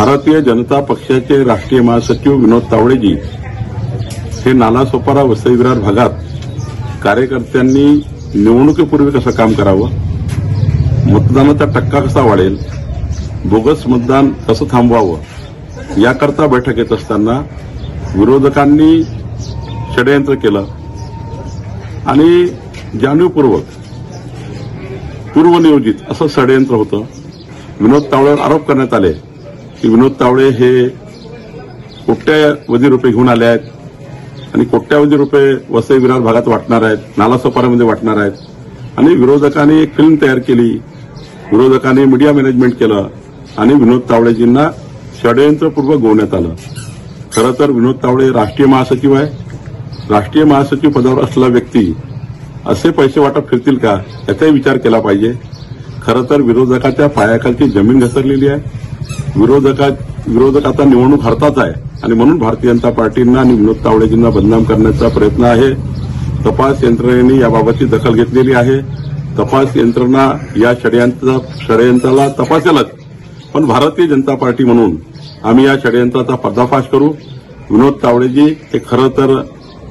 भारतीय जनता पक्षाचे राष्ट्रीय महासचिव विनोद तावडेजी हे नालासोपारा वसई विरार भागात कार्यकर्त्यांनी निवडणुकीपूर्वी कसं काम करावं, मतदानाचा टक्का कसा वाढेल, बोगस मतदान कसं थांबवावं याकरता बैठक येत असताना विरोधकांनी षडयंत्र केलं आणि जाणीवपूर्वक पूर्वनियोजित असं षडयंत्र होतं। विनोद तावडेवर आरोप करण्यात आले की विनोद तावडे हे कोट्यावधी रुपये घेऊन आले आहेत आणि कोट्यावधी रुपये वसई विरार भागात वाटणार आहेत, नालासोपाऱ्यामध्ये वाटणार आहेत आणि विरोधकांनी एक फिल्म तयार केली, विरोधकांनी मीडिया मॅनेजमेंट केलं आणि विनोद तावडेजींना षडयंत्रपूर्वक गोवण्यात आलं। खरं तर विनोद तावडे राष्ट्रीय महासचिव आहे। राष्ट्रीय महासचिव पदावर असलेला व्यक्ती असे पैसे वाटप फिरतील का याचाही विचार केला पाहिजे। खरं तर विरोधकाच्या पायाखालची जमीन घसरलेली आहे। विरोधक आता निवडणूक हरताच आहे आणि म्हणून भारतीय जनता पार्टींना आणि विनोद तावडेजींना बदनाम करण्याचा प्रयत्न आहे। तपास यंत्रणेने याबाबतची दखल घेतलेली आहे। तपास यंत्रणा या षडयंत्राला तपासेलच, पण भारतीय जनता पार्टी म्हणून आम्ही या षडयंत्राचा पर्दाफाश करू। विनोद तावडेजी हे खरं तर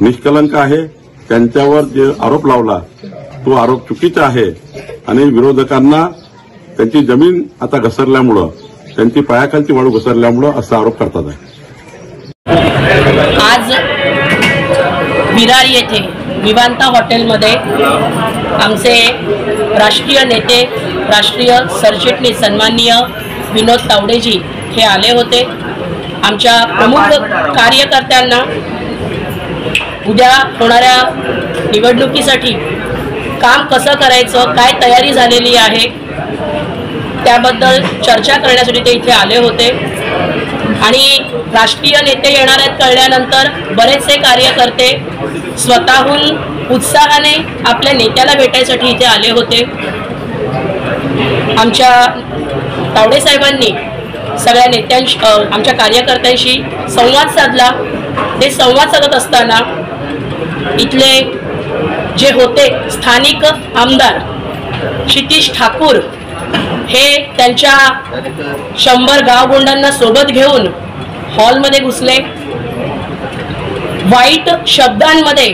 निष्कलंक आहे। त्यांच्यावर जे आरोप लावला तो आरोप चुकीचा आहे आणि विरोधकांना त्यांची जमीन आता घसरल्यामुळं, त्यांची पायाखालची वाळू घसरल्यामुळं असा आरोप करतात आहे। आज विरार येथे विवांता हॉटेलमध्ये आमचे राष्ट्रीय नेते, राष्ट्रीय सरचिटणीस सन्माननीय विनोद तावडेजी हे आले होते। आमच्या प्रमुख कार्यकर्त्यांना उद्या होणाऱ्या निवडणुकीसाठी काम कसं करायचं, काय तयारी झालेली आहे त्याबद्दल चर्चा करण्यासाठी ते इथे आले होते आणि राष्ट्रीय नेते येणार आहेत कळल्यानंतर बरेचसे कार्यकर्ते स्वतःहून उत्साहाने आपल्या नेत्याला भेटायसाठी इथे आले होते। आमच्या तावडे साहेबांनी सगळ्या नेत्यांशी, आमच्या कार्यकर्त्यांशी संवाद साधला। ते संवाद साधत असताना इथले जे होते स्थानिक आमदार क्षितिज ठाकूर हे त्यांच्या 100 गावगुंडांना सोबत घेऊन हॉलमध्ये घुसले। वाईट शब्दांमध्ये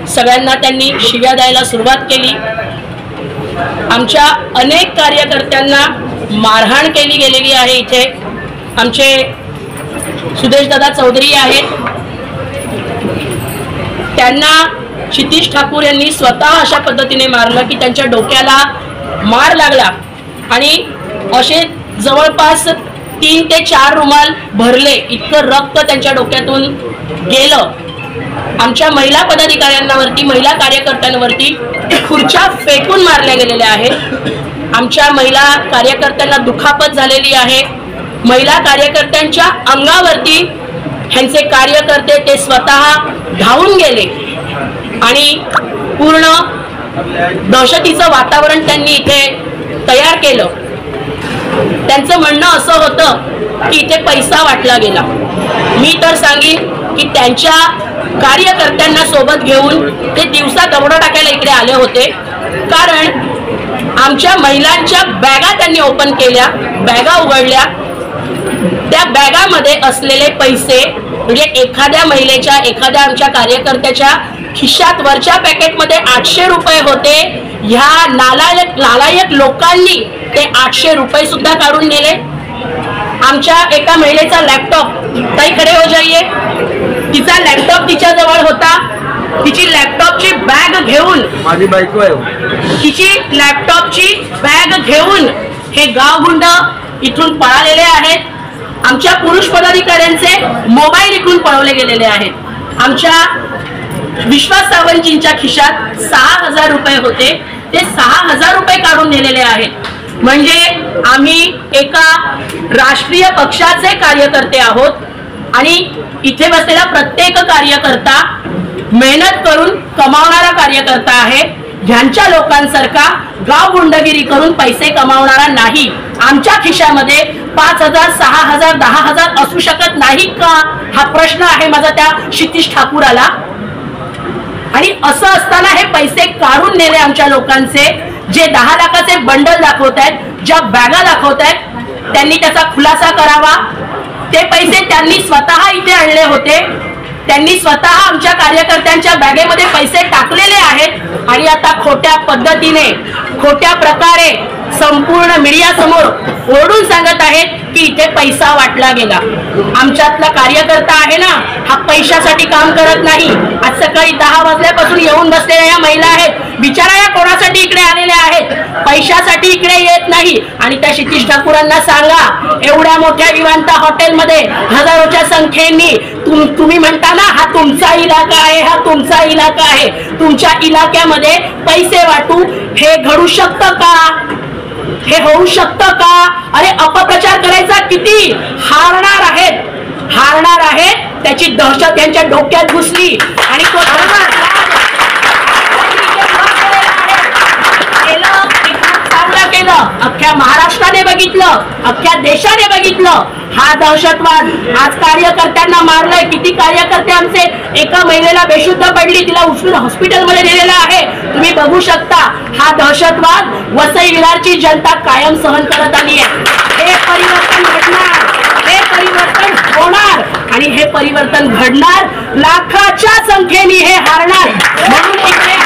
सगळ्यांना त्यांनी शिव्या द्यायला सुरुवात केली। आमच्या अनेक कार्यकर्त्यांना मारहाण केली गेलेली आहे। इथे आमचे सुदेशदादा चौधरी आहेत, त्यांना क्षितिज ठाकूर यांनी स्वतः अशा पद्धतीने मारलं की त्यांच्या डोक्याला मार लागला आणि असे जवळपास 3 ते 4 रुमाल भरले, इतकं रक्त त्यांच्या डोक्यातून गेलं। आमच्या महिला पदाधिकाऱ्यांवरती, महिला कार्यकर्त्यांवरती खुर्च्या फेकून मारल्या गेलेल्या आहेत। आमच्या महिला कार्यकर्त्यांना दुखापत झालेली आहे। महिला कार्यकर्त्यांच्या अंगावरती ह्यांचे कार्यकर्ते ते स्वतः धावून गेले आणि पूर्ण दहशतीचं वातावरण त्यांनी इथे तयार केलं। त्यांचं म्हणणं असं होतं की इथे पैसा वाटला गेला। मी तर सांगेन की त्यांच्या कार्यकर्त्यांना सोबत घेऊन ते दिवसा दरोडा टाकायला इकडे आले होते, कारण आमच्या महिलांच्या बॅगा त्यांनी ओपन केल्या, बॅगा उघडल्या। त्या बॅगामध्ये असलेले पैसे म्हणजे एखाद्या महिलेच्या, एखाद्या आमच्या कार्यकर्त्याच्या खिशात वरच्या पॅकेटमध्ये 800 रुपये होते। ह्या नालायक लोकांनी ते 800 रुपये सुद्धा काढून नेले। आमच्या एका महिलेचा लॅपटॉप, ताई खडे हो जाइए, तिचा लॅपटॉप तिच्याजवळ होता, तिची लॅपटॉपची बॅग घेऊन, माझी बायको आहे, तिची लॅपटॉपची बॅग घेऊन हे गावगुंड इथून पळालेले आहेत। आमच्या पुरुष पदाधिकाऱ्यांचे मोबाईल इकडून पळवले गेलेले आहेत। आमच्या विश्वास सावंतजींच्या खिशात 6000 रुपये होते, ते 6000 रुपये काढून नेलेले आहेत। म्हणजे आम्ही एका राष्ट्रीय पक्षाचे कार्यकर्ते आहोत आणि इथे बसलेला प्रत्येक कार्यकर्ता मेहनत करून कमावणारा कार्यकर्ता आहे। ज्यांच्या लोकांसारखा गाव गुंडगिरी करून पैसे कमावणारा नाही। आमच्या खिशामध्ये 5000, 6000, 10000 असू शकत नाही का, हा प्रश्न आहे माझा त्या क्षितिज ठाकूराला। आणि असं असताना हे पैसे काढून नेले आमच्या लोकांचे, जे 10 लाखाचे बंडल दाखवत आहेत, ज्या बॅगा दाखवत आहेत, त्यांनी त्याचा खुलासा करावा। ते पैसे त्यांनी स्वतः इथे आणले होते, त्यांनी स्वतः आमच्या कार्यकर्त्यांच्या बॅगेमध्ये पैसे टाकलेले आहेत आणि आता खोट्या पद्धतीने खोट्या प्रकारे संपूर्ण मीडिया समोर ओरडून सांगत आहेत की इथे पैसा वाटला गेला। आमच्यातला कार्यकर्ता आहे ना, हा पैशासाठी काम करत नाही। आज सकाळी 10 वाजल्यापासून येऊन बसलेल्या या महिला आहेत, बिचारा या कोणासाठी इकडे आलेल्या आहेत, पैशासाठी इकडे येत नाही। आणि त्या क्षितिज ठाकूरांना सांगा, एवढ्या मोठ्या विमानतळ हॉटेलमध्ये हजारोच्या संख्येने तुम्ही म्हणता ना हा तुमचा इलाका आहे, हा तुमचा इलाका आहे, तुमच्या इलाक्यामध्ये पैसे वाटू हे घडू शकतं का? हे होऊ शकतं का? अरे अपप्रचार करायचा किती? हारणार आहेत त्याची दहशत यांच्या डोक्यात घुसली आणि तो केलं। अख्ख्या महाराष्ट्राने बघितलं, अख्ख्या देशाने बघितलं हा दहशतवाद। आज कार्यकर्त्यांना मारलंय, किती कार्यकर्ते आमचे, एका महिलेला बेशुद्ध पडली, तिला उचलून हॉस्पिटलमध्ये नेलेलं आहे, तुम्ही बघू शकता। हा दहशतवाद वसई विरारची जनता कायम सहन करत आली आहे। हे परिवर्तन घडणार, हे परिवर्तन होणार आणि हे परिवर्तन घडणार, लाखाच्या संख्येने हे हारणार। म्हणून इकडे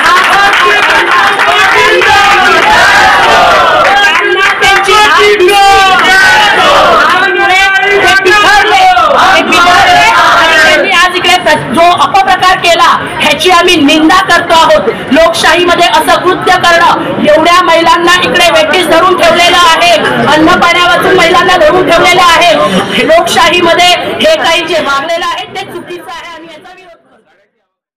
जो अपप्रकार केला ह्याची आम्ही निंदा करतो आहोत। लोकशाहीमध्ये असं कृत्य करणं, एवढ्या महिलांना इकडे वेठीस धरून ठेवलेलं आहे, अन्न पाण्यावाचून महिलांना धरून ठेवलेलं आहे। लोकशाहीमध्ये हे काही जे वागलेलं आहे ते